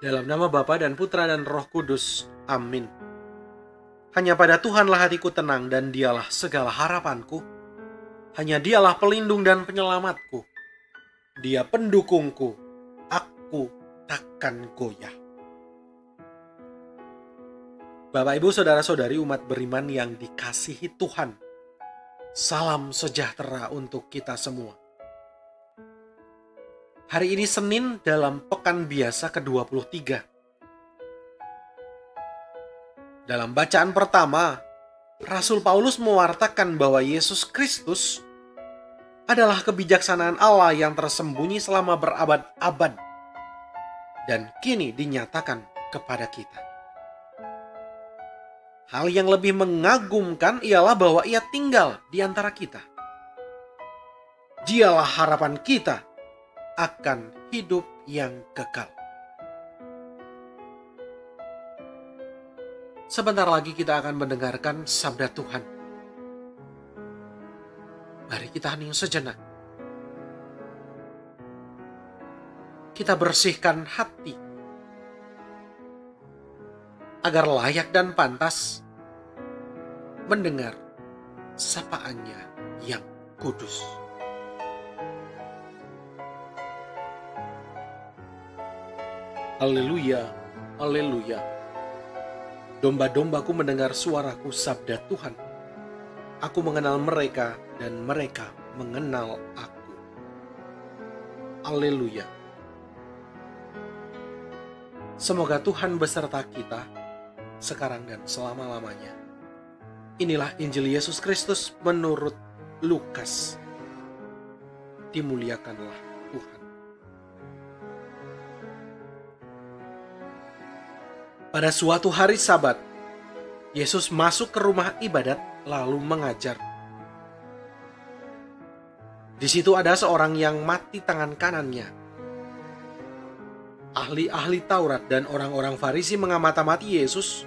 Dalam nama Bapa dan Putra dan Roh Kudus. Amin. Hanya pada Tuhanlah hatiku tenang dan Dialah segala harapanku. Hanya Dialah pelindung dan penyelamatku. Dia pendukungku. Aku takkan goyah. Bapak, Ibu, Saudara-saudari umat beriman yang dikasihi Tuhan. Salam sejahtera untuk kita semua. Hari ini Senin dalam pekan biasa ke-23. Dalam bacaan pertama, Rasul Paulus mewartakan bahwa Yesus Kristus adalah kebijaksanaan Allah yang tersembunyi selama berabad-abad dan kini dinyatakan kepada kita. Hal yang lebih mengagumkan ialah bahwa Ia tinggal di antara kita. Dialah harapan kita akan hidup yang kekal. Sebentar lagi kita akan mendengarkan sabda Tuhan. Mari kita hening sejenak. Kita bersihkan hati agar layak dan pantas mendengar sapaannya yang kudus. Haleluya, haleluya. Domba-dombaku mendengar suaraku, sabda Tuhan. Aku mengenal mereka dan mereka mengenal aku. Haleluya. Semoga Tuhan beserta kita sekarang dan selama-lamanya. Inilah Injil Yesus Kristus menurut Lukas. Dimuliakanlah Tuhan. Pada suatu hari Sabat, Yesus masuk ke rumah ibadat lalu mengajar. Di situ ada seorang yang mati tangan kanannya. Ahli-ahli Taurat dan orang-orang Farisi mengamati Yesus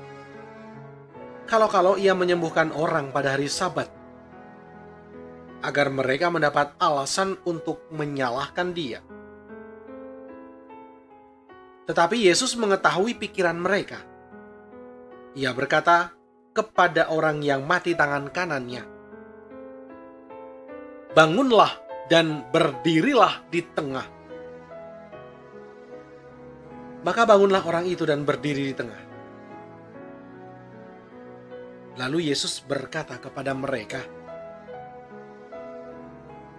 kalau ia menyembuhkan orang pada hari Sabat, agar mereka mendapat alasan untuk menyalahkan Dia. Tetapi Yesus mengetahui pikiran mereka. Ia berkata kepada orang yang mati tangan kanannya, "Bangunlah dan berdirilah di tengah." Maka bangunlah orang itu dan berdiri di tengah. Lalu Yesus berkata kepada mereka,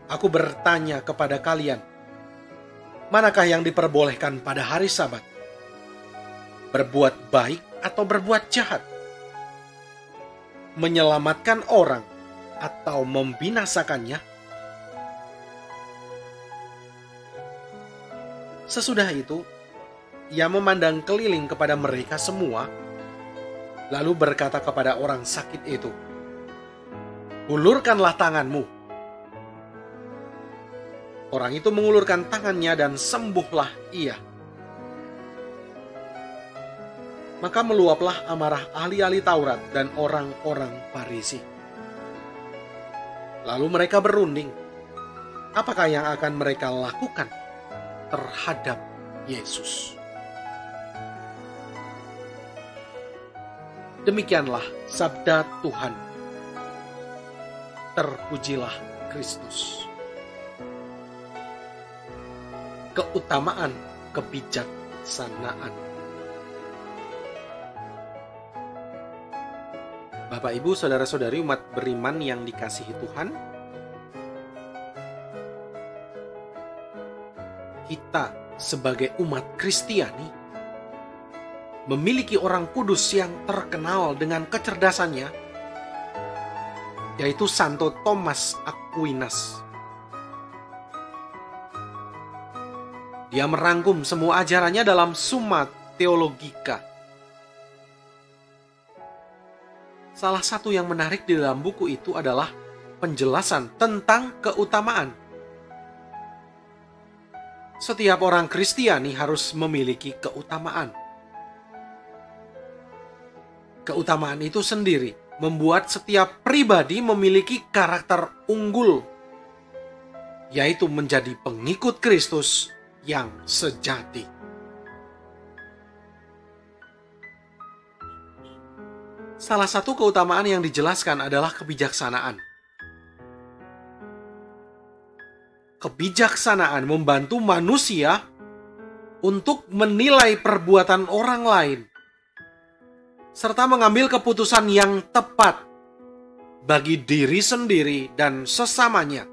"Aku bertanya kepada kalian, manakah yang diperbolehkan pada hari Sabat? Berbuat baik atau berbuat jahat? Menyelamatkan orang atau membinasakannya?" Sesudah itu, Ia memandang keliling kepada mereka semua, lalu berkata kepada orang sakit itu, "Ulurkanlah tanganmu." Orang itu mengulurkan tangannya dan sembuhlah ia. Maka meluaplah amarah ahli-ahli Taurat dan orang-orang Farisi. Lalu mereka berunding, apakah yang akan mereka lakukan terhadap Yesus. Demikianlah sabda Tuhan. Terpujilah Kristus. Keutamaan kebijaksanaan. Bapak, Ibu, Saudara-saudari umat beriman yang dikasihi Tuhan, kita sebagai umat Kristiani memiliki orang kudus yang terkenal dengan kecerdasannya, yaitu Santo Thomas Aquinas. Dia merangkum semua ajarannya dalam Summa Theologica. Salah satu yang menarik di dalam buku itu adalah penjelasan tentang keutamaan. Setiap orang Kristiani harus memiliki keutamaan. Keutamaan itu sendiri membuat setiap pribadi memiliki karakter unggul, yaitu menjadi pengikut Kristus yang sejati. Salah satu keutamaan yang dijelaskan adalah kebijaksanaan. Kebijaksanaan membantu manusia untuk menilai perbuatan orang lain, serta mengambil keputusan yang tepat bagi diri sendiri dan sesamanya.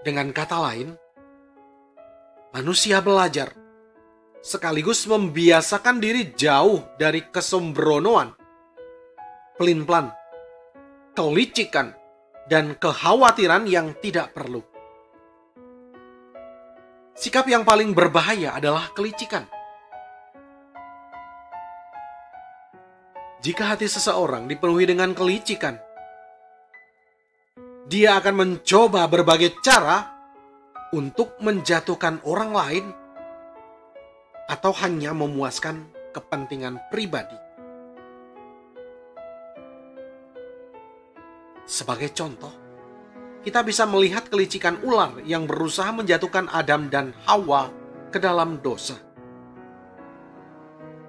Dengan kata lain, manusia belajar sekaligus membiasakan diri jauh dari kesembronoan, pelin-pelan, kelicikan, dan kekhawatiran yang tidak perlu. Sikap yang paling berbahaya adalah kelicikan. Jika hati seseorang dipenuhi dengan kelicikan, dia akan mencoba berbagai cara untuk menjatuhkan orang lain atau hanya memuaskan kepentingan pribadi. Sebagai contoh, kita bisa melihat kelicikan ular yang berusaha menjatuhkan Adam dan Hawa ke dalam dosa.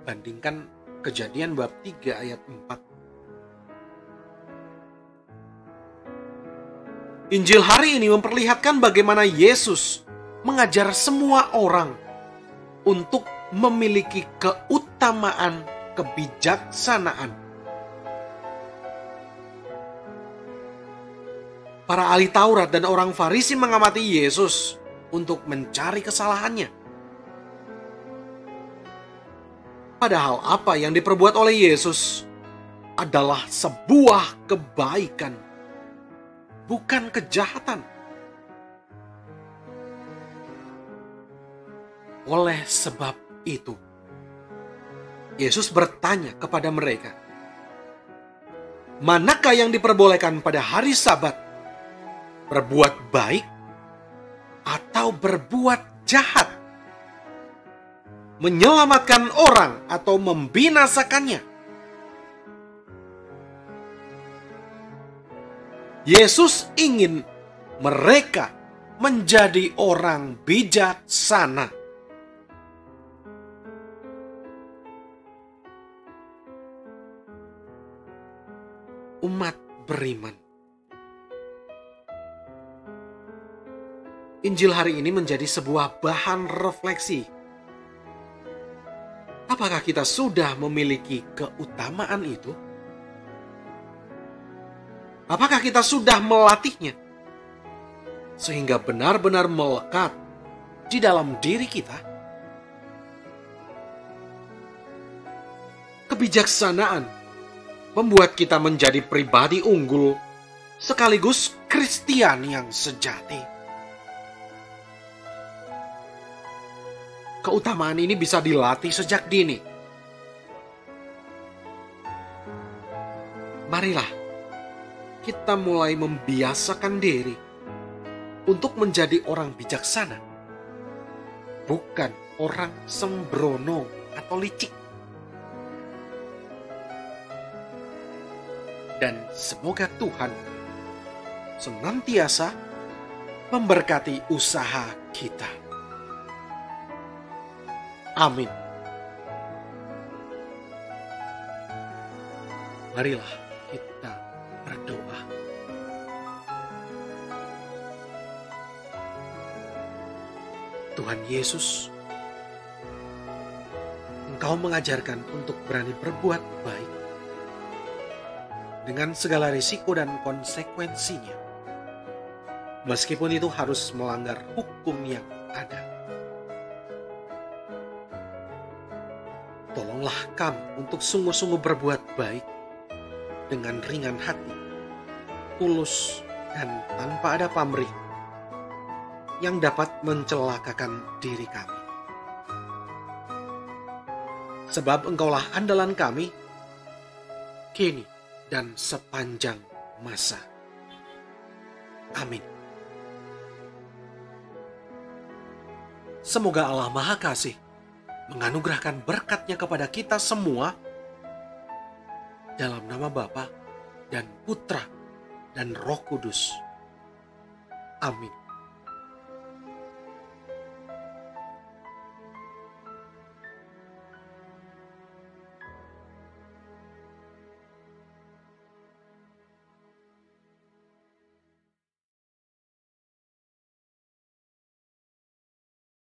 Bandingkan Kejadian bab 3 ayat 4. Injil hari ini memperlihatkan bagaimana Yesus mengajar semua orang untuk memiliki keutamaan kebijaksanaan. Para ahli Taurat dan orang Farisi mengamati Yesus untuk mencari kesalahannya. Padahal apa yang diperbuat oleh Yesus adalah sebuah kebaikan, bukan kejahatan. Oleh sebab itu, Yesus bertanya kepada mereka, manakah yang diperbolehkan pada hari Sabat? Berbuat baik atau berbuat jahat? Menyelamatkan orang atau membinasakannya? Yesus ingin mereka menjadi orang bijaksana. Umat beriman, Injil hari ini menjadi sebuah bahan refleksi. Apakah kita sudah memiliki keutamaan itu? Apakah kita sudah melatihnya sehingga benar-benar melekat di dalam diri kita? Kebijaksanaan membuat kita menjadi pribadi unggul sekaligus Kristian yang sejati. Keutamaan ini bisa dilatih sejak dini. Marilah kita mulai membiasakan diri untuk menjadi orang bijaksana, bukan orang sembrono atau licik. Dan semoga Tuhan senantiasa memberkati usaha kita. Amin. Marilah kita berdoa. Tuhan Yesus, Engkau mengajarkan untuk berani berbuat baik dengan segala risiko dan konsekuensinya, meskipun itu harus melanggar hukum yang ada. Tolonglah kami untuk sungguh-sungguh berbuat baik dengan ringan hati, tulus, dan tanpa ada pamrih yang dapat mencelakakan diri kami. Sebab Engkaulah andalan kami, kini dan sepanjang masa. Amin. Semoga Allah Maha Kasih menganugerahkan berkat-Nya kepada kita semua dalam nama Bapa dan Putra dan Roh Kudus. Amin.